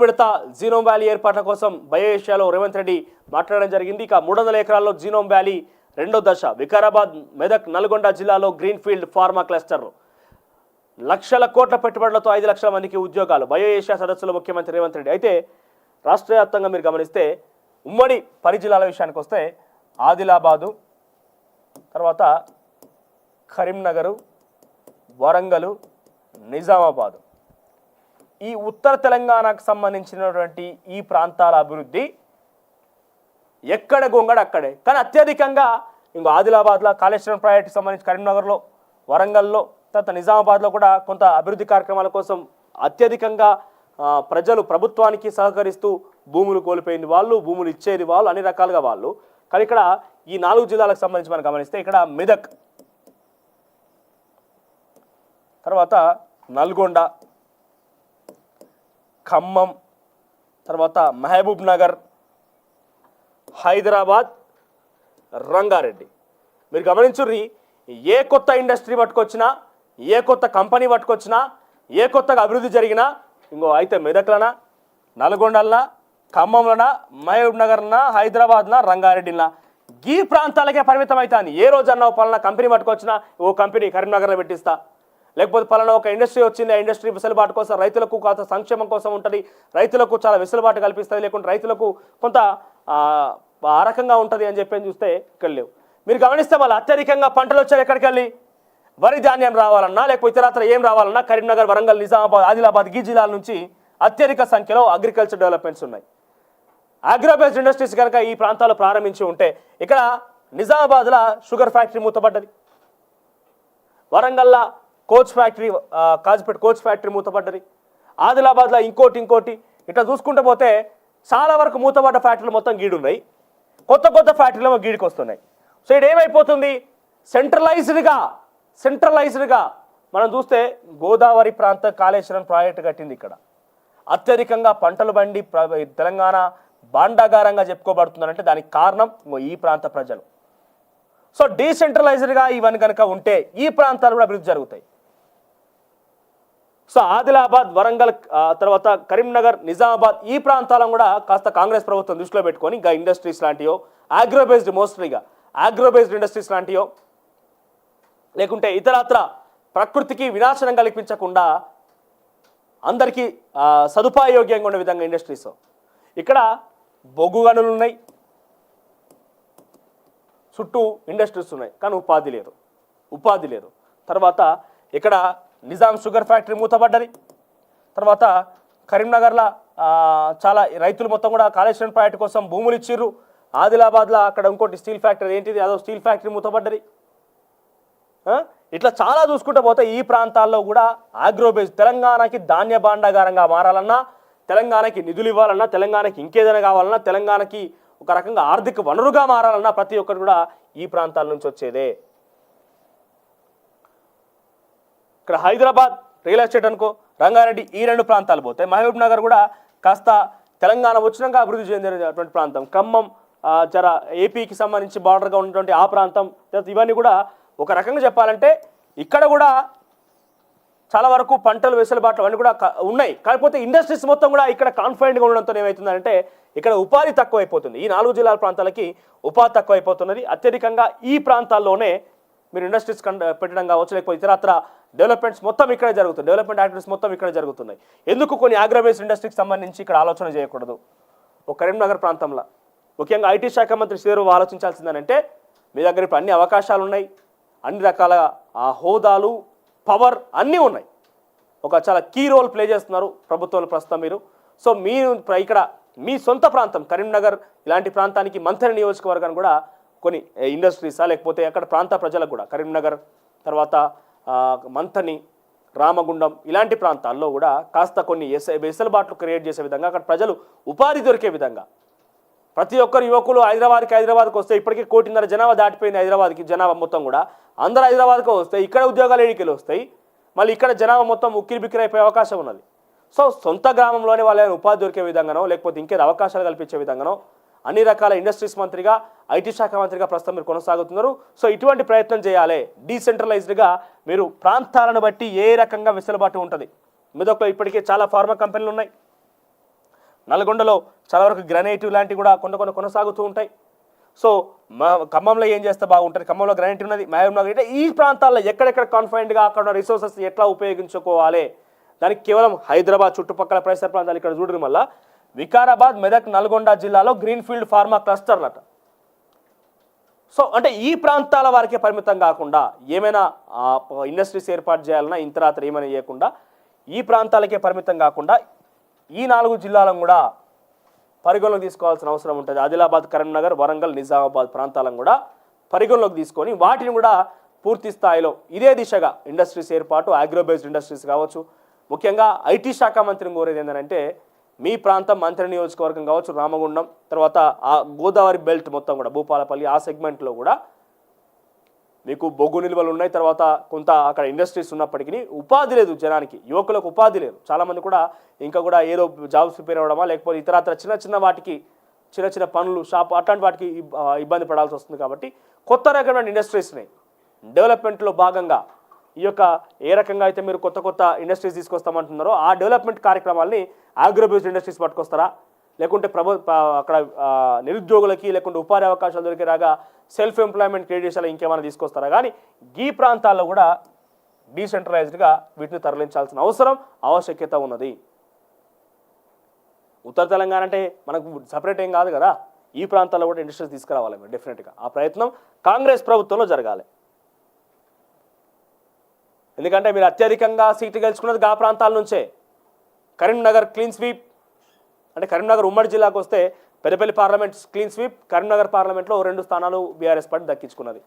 విడత genome valley ఏర్పాట్ల కోసం బయో ఏషియాలో రేవంత్ రెడ్డి మాట్లాడడం జరిగింది. ఇక 300 ఎకరాల్లో జీనోమ్ వ్యాలీ రెండో దశ వికారాబాద్, మెదక్, నల్గొండ జిల్లాలో గ్రీన్ఫీల్డ్ ఫార్మా క్లస్టర్, లక్షల కోట్ల పెట్టుబడులతో 5 లక్షల మందికి ఉద్యోగాలు. బయో ఏషియా సదస్సులో ముఖ్యమంత్రి రేవంత్ రెడ్డి. అయితే రాష్ట్ర వ్యాప్తంగా మీరు గమనిస్తే ఉమ్మడి 10 జిల్లాల విషయానికి వస్తే ఆదిలాబాదు, తర్వాత కరీంనగర్, వరంగల్, నిజామాబాద్, ఈ ఉత్తర తెలంగాణకు సంబంధించినటువంటి ఈ ప్రాంతాల అభివృద్ధి ఎక్కడ గొంగడ అక్కడే. కానీ అత్యధికంగా ఇంకో ఆదిలాబాద్లో కాళేశ్వరం ప్రాజెక్టుకి సంబంధించి, కరీంనగర్లో, వరంగల్లో, తర్వాత నిజామాబాద్లో కూడా కొంత అభివృద్ధి కార్యక్రమాల కోసం అత్యధికంగా ప్రజలు ప్రభుత్వానికి సహకరిస్తూ భూములు కోల్పోయింది వాళ్ళు, భూములు ఇచ్చేది వాళ్ళు, అన్ని రకాలుగా వాళ్ళు. కానీ ఇక్కడ ఈ 4 జిల్లాలకు సంబంధించి మనం గమనిస్తే ఇక్కడ మెదక్, తర్వాత నల్గొండ, ఖమ్మం, తర్వాత మహబూబ్ నగర్, హైదరాబాద్, రంగారెడ్డి. మీరు గమనించుర్రి, ఏ కొత్త ఇండస్ట్రీ పట్టుకొచ్చినా, ఏ కొత్త కంపెనీ పట్టుకొచ్చినా, ఏ కొత్తగా అభివృద్ధి జరిగినా ఇంకో అయితే మెదక్లనా, నల్గొండలనా, ఖమ్మంలోనా, మహబూబ్ నగర్నా, హైదరాబాద్నా, రంగారెడ్డినా, ఈ ప్రాంతాలకే పరిమితం అవుతుంది. ఏ రోజన్నా పలానా కంపెనీ పట్టుకొచ్చినా ఓ కంపెనీ కరీంనగర్లో పెట్టిస్తా, లేకపోతే పలానా ఒక ఇండస్ట్రీ వచ్చింది, ఆ ఇండస్ట్రీ వెసులుబాటు కోసం, రైతులకు కొంత సంక్షేమం కోసం ఉంటుంది, రైతులకు చాలా వెసులుబాటు కల్పిస్తుంది, లేకుంటే రైతులకు కొంత ఆ రకంగా ఉంటుంది అని చెప్పి చూస్తే ఇక్కడ లేవు. మీరు గమనిస్తే వాళ్ళు అత్యధికంగా పంటలు వచ్చారు ఎక్కడికి వెళ్ళి, వరి ధాన్యం రావాలన్నా లేకపోతే ఇతరత్ర ఏం రావాలన్నా కరీంనగర్, వరంగల్, నిజామాబాద్, ఆదిలాబాద్, ఈ జిల్లాల నుంచి అత్యధిక సంఖ్యలో అగ్రికల్చర్ డెవలప్మెంట్స్ ఉన్నాయి. అగ్రోబేస్డ్ ఇండస్ట్రీస్ కనుక ఈ ప్రాంతాల్లో ప్రారంభించి ఉంటే, ఇక్కడ నిజామాబాద్లో షుగర్ ఫ్యాక్టరీ మూతపడ్డది, వరంగల్లో coach factory, Kazipet coach factory మూతపడ్డది, ఆదిలాబాద్లో ఇంకోటి ఇట్లా చూసుకుంటూ పోతే చాలా వరకు మూతపడ్డ ఫ్యాక్టరీలు మొత్తం గీడున్నాయి, కొత్త కొత్త ఫ్యాక్టరీలు గీడికి వస్తున్నాయి. సో ఇది ఏమైపోతుంది, సెంట్రలైజ్డ్గా మనం చూస్తే గోదావరి ప్రాంత కాళేశ్వరం ప్రాజెక్టు కట్టింది. ఇక్కడ అత్యధికంగా పంటలు బండి తెలంగాణ భాండాగారంగా చెప్పుకోబడుతుందంటే దానికి కారణం ఈ ప్రాంత ప్రజలు. సో డీసెంట్రలైజ్డ్గా ఇవన్నీ కనుక ఉంటే ఈ ప్రాంతాలు కూడా అభివృద్ధి జరుగుతాయి. సో ఆదిలాబాద్, వరంగల్, తర్వాత కరీంనగర్, నిజామాబాద్, ఈ ప్రాంతాలను కూడా కాస్త కాంగ్రెస్ ప్రభుత్వం దృష్టిలో పెట్టుకొని ఇంకా ఇండస్ట్రీస్ లాంటివో, అగ్రోబేస్డ్ ఇండస్ట్రీస్ లాంటివో, లేకుంటే ఇతరత్ర ప్రకృతికి వినాశనం కల్పించకుండా అందరికీ సదుపాయోగ్యంగా ఉండే విధంగా ఇండస్ట్రీస్. ఇక్కడ బొగ్గు గనులు ఉన్నాయి, చుట్టూ ఇండస్ట్రీస్ ఉన్నాయి, కానీ ఉపాధి లేదు. తర్వాత ఇక్కడ నిజాం షుగర్ ఫ్యాక్టరీ మూతపడ్డది. తర్వాత కరీంనగర్లో చాలా రైతులు మొత్తం కూడా కాళేశ్వరం ప్రాజెక్టు కోసం భూములు ఇచ్చిర్రు. ఆదిలాబాద్లో అక్కడ ఇంకోటి స్టీల్ ఫ్యాక్టరీ, ఏంటిది అదో స్టీల్ ఫ్యాక్టరీ మూతపడ్డది. ఇట్లా చాలా చూసుకుంటూ పోతే ఈ ప్రాంతాల్లో కూడా అగ్రోబేస్ తెలంగాణకి ధాన్య భాండాగారంగా మారాలన్నా, తెలంగాణకి నిధులు ఇవ్వాలన్నా, తెలంగాణకి ఇంకేదైనా కావాలన్నా, తెలంగాణకి ఒక రకంగా ఆర్థిక వనరుగా మారాలన్నా ప్రతి ఒక్కరు కూడా ఈ ప్రాంతాల నుంచి వచ్చేదే. ఇక్కడ హైదరాబాద్ రియల్ ఎస్టేట్ అనుకో, రంగారెడ్డి, ఈ 2 ప్రాంతాలు పోతాయి. మహబూబ్ నగర్ కూడా కాస్త తెలంగాణ వచ్చినాక అభివృద్ధి చెందినటువంటి ప్రాంతం. ఖమ్మం జర ఏపీకి సంబంధించి బార్డర్గా ఉన్నటువంటి ఆ ప్రాంతం. ఇవన్నీ కూడా ఒక రకంగా చెప్పాలంటే ఇక్కడ కూడా చాలా వరకు పంటలు వెసులుబాట్లు అన్నీ కూడా ఉన్నాయి. కాకపోతే ఇండస్ట్రీస్ మొత్తం కూడా ఇక్కడ కాన్ఫిడెంట్గా ఉండడంతో ఏమవుతుందంటే ఇక్కడ ఉపాధి తక్కువైపోతుంది. ఈ 4 జిల్లాల ప్రాంతాలకి ఉపాధి తక్కువైపోతున్నది. అత్యధికంగా ఈ ప్రాంతాల్లోనే మీరు ఇండస్ట్రీస్ పెట్టడం కావచ్చు, లేకపోతే ఇతరత్ర డెవలప్మెంట్స్ మొత్తం ఇక్కడే జరుగుతుంది, డెవలప్మెంట్ యాక్టివిటీస్ మొత్తం ఇక్కడే జరుగుతున్నాయి. ఎందుకు కొన్ని అగ్రోబేస్డ్ ఇండస్ట్రీకి సంబంధించి ఇక్కడ ఆలోచన చేయకూడదు? ఒక కరీంనగర్ ప్రాంతంలో ముఖ్యంగా ఐటీ శాఖ మంత్రి శ్రీధర్ ఆలోచించాల్సిందనంటే, మీ దగ్గర ఇప్పుడు అన్ని అవకాశాలు ఉన్నాయి, అన్ని రకాల హోదాలు, పవర్ అన్నీ ఉన్నాయి, ఒక చాలా కీ రోల్ ప్లే చేస్తున్నారు ప్రభుత్వంలో ప్రస్తుతం మీరు. సో మీరు ఇక్కడ మీ సొంత ప్రాంతం కరీంనగర్ ఇలాంటి ప్రాంతానికి మంథని నియోజకవర్గాన్ని కూడా కొన్ని ఇండస్ట్రీసా, లేకపోతే అక్కడ ప్రాంత ప్రజలకు కూడా కరీంనగర్, తర్వాత మంథని, రామగుండం ఇలాంటి ప్రాంతాల్లో కూడా కాస్త కొన్ని వెసులుబాట్లు క్రియేట్ చేసే విధంగా, అక్కడ ప్రజలు ఉపాధి దొరికే విధంగా, ప్రతి ఒక్కరు యువకులు హైదరాబాద్కి వస్తే ఇప్పటికీ 1.5 కోటి జనాభా దాటిపోయింది. హైదరాబాద్కి జనాభా మొత్తం కూడా అందరూ హైదరాబాద్కి వస్తే ఇక్కడ ఉద్యోగాలు ఎన్నికలు వస్తాయి, మళ్ళీ ఇక్కడ జనాభా మొత్తం ఉక్కిరి బిక్కిరి అయిపోయే అవకాశం ఉన్నది. సో సొంత గ్రామంలోనే వాళ్ళని ఉపాధి దొరికే విధంగానో, లేకపోతే ఇంకేదో అవకాశాలు కల్పించే విధంగానో అన్ని రకాల ఇండస్ట్రీస్ మంత్రిగా, ఐటీ శాఖ మంత్రిగా ప్రస్తుతం మీరు కొనసాగుతున్నారు. సో ఇటువంటి ప్రయత్నం చేయాలి. డీసెంట్రలైజ్డ్గా మీరు ప్రాంతాలను బట్టి ఏ రకంగా వెసులుబాటు ఉంటుంది. మెదక్లో ఇప్పటికే చాలా ఫార్మా కంపెనీలు ఉన్నాయి, నల్గొండలో చాలా వరకు గ్రానైట్ లాంటివి కూడా కొన్ని కొనసాగుతూ ఉంటాయి. సో ఖమ్మంలో ఏం చేస్తే బాగుంటుంది, ఖమ్మంలో గ్రానైట్ ఉన్నది, మహబూబ్ నగర్ అంటే ఈ ప్రాంతాల్లో ఎక్కడెక్కడ కాన్ఫైన్డ్గా అక్కడ ఉన్న రిసోర్సెస్ ఎట్లా ఉపయోగించుకోవాలి, దానికి కేవలం హైదరాబాద్ చుట్టుపక్కల పరిసర ప్రాంతాలు ఇక్కడ చూడడం వల్ల వికారాబాద్, మెదక్, నల్గొండ జిల్లాలో గ్రీన్ఫీల్డ్ ఫార్మా క్లస్టర్లట. సో అంటే ఈ ప్రాంతాల వారికే పరిమితం కాకుండా ఏమైనా ఇండస్ట్రీస్ ఏర్పాటు చేయాలన్నా ఇంతరాత్రి ఏమైనా చేయకుండా ఈ ప్రాంతాలకే పరిమితం కాకుండా ఈ 4 జిల్లాలను కూడా పరిగణలోకి తీసుకోవాల్సిన అవసరం ఉంటుంది. ఆదిలాబాద్, కరీంనగర్, వరంగల్, నిజామాబాద్ ప్రాంతాలను కూడా పరిగణలోకి తీసుకొని వాటిని కూడా పూర్తి స్థాయిలో ఇదే దిశగా ఇండస్ట్రీస్ ఏర్పాటు, అగ్రోబేస్డ్ ఇండస్ట్రీస్ కావచ్చు. ముఖ్యంగా ఐటీ శాఖ మంత్రిని కోరేది ఏంటంటే మీ ప్రాంతం మంత్రి నియోజకవర్గం కావచ్చు, రామగుండం, తర్వాత ఆ గోదావరి బెల్ట్ మొత్తం కూడా భూపాలపల్లి ఆ సెగ్మెంట్లో కూడా మీకు బొగ్గు నిల్వలు ఉన్నాయి. తర్వాత కొంత అక్కడ ఇండస్ట్రీస్ ఉన్నప్పటికీ ఉపాధి లేదు జనానికి, యువకులకు ఉపాధి లేదు. చాలామంది కూడా ఇంకా కూడా ఏదో జాబ్స్ ప్రిపేర్ అవ్వడమా లేకపోతే ఇతరత్ర చిన్న వాటికి చిన్న పనులు, షాప్ అట్లాంటి వాటికి ఇబ్బంది పడాల్సి వస్తుంది. కాబట్టి కొత్త రకమైన ఇండస్ట్రీస్ని డెవలప్మెంట్లో భాగంగా ఈ యొక్క ఏ రకంగా అయితే మీరు కొత్త ఇండస్ట్రీస్ తీసుకొస్తామంటున్నారో ఆ డెవలప్మెంట్ కార్యక్రమాలని అగ్రోబేస్డ్ ఇండస్ట్రీస్ పట్టుకొస్తారా, లేకుంటే అక్కడ నిరుద్యోగులకి లేకుంటే ఉపాధి అవకాశాలు దొరికేలాగా సెల్ఫ్ ఎంప్లాయ్మెంట్ క్రియేట్ చేసేలా ఇంకేమైనా తీసుకొస్తారా? కానీ ఈ ప్రాంతాల్లో కూడా డీసెంట్రలైజ్డ్గా వీటిని తరలించాల్సిన ఆవశ్యకత ఉన్నది. ఉత్తర తెలంగాణ అంటే మనకు సపరేట్ ఏం కాదు కదా, ఈ ప్రాంతాల్లో కూడా ఇండస్ట్రీస్ తీసుకురావాలి మీరు డెఫినెట్గా. ఆ ప్రయత్నం కాంగ్రెస్ ప్రభుత్వంలో జరగాలి. ఎందుకంటే మీరు అత్యధికంగా సీట్లు గెలుచుకున్నది ఆ ప్రాంతాల నుంచే. కరీంనగర్ క్లీన్ స్వీప్ అంటే కరీంనగర్ ఉమ్మడి జిల్లాకు వస్తే Peddapalli parliament clean sweep, Karimnagar పార్లమెంట్లో 2 స్థానాలు బీఆర్ఎస్ పార్టీ దక్కించుకున్నది,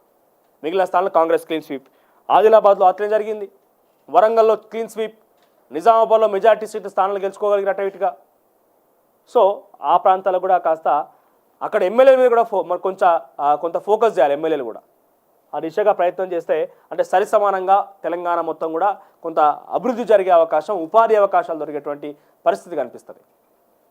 మిగిలిన స్థానాలు కాంగ్రెస్ క్లీన్ స్వీప్. ఆదిలాబాద్లో అట్లనే జరిగింది, వరంగల్లో క్లీన్ స్వీప్, నిజామాబాద్లో మెజార్టీ సీట్లు స్థానాలు గెలుచుకోగలిగిన అటవిటిగా. సో ఆ ప్రాంతాలు కూడా కాస్త అక్కడ ఎమ్మెల్యేల మీద కూడా కొంత ఫోకస్ చేయాలి. ఎమ్మెల్యేలు కూడా ఆ దిశగా ప్రయత్నం చేస్తే అంటే సరి సమానంగా తెలంగాణ మొత్తం కూడా కొంత అభివృద్ధి జరిగే అవకాశం, ఉపాధి అవకాశాలు దొరికేటువంటి పరిస్థితి కనిపిస్తుంది.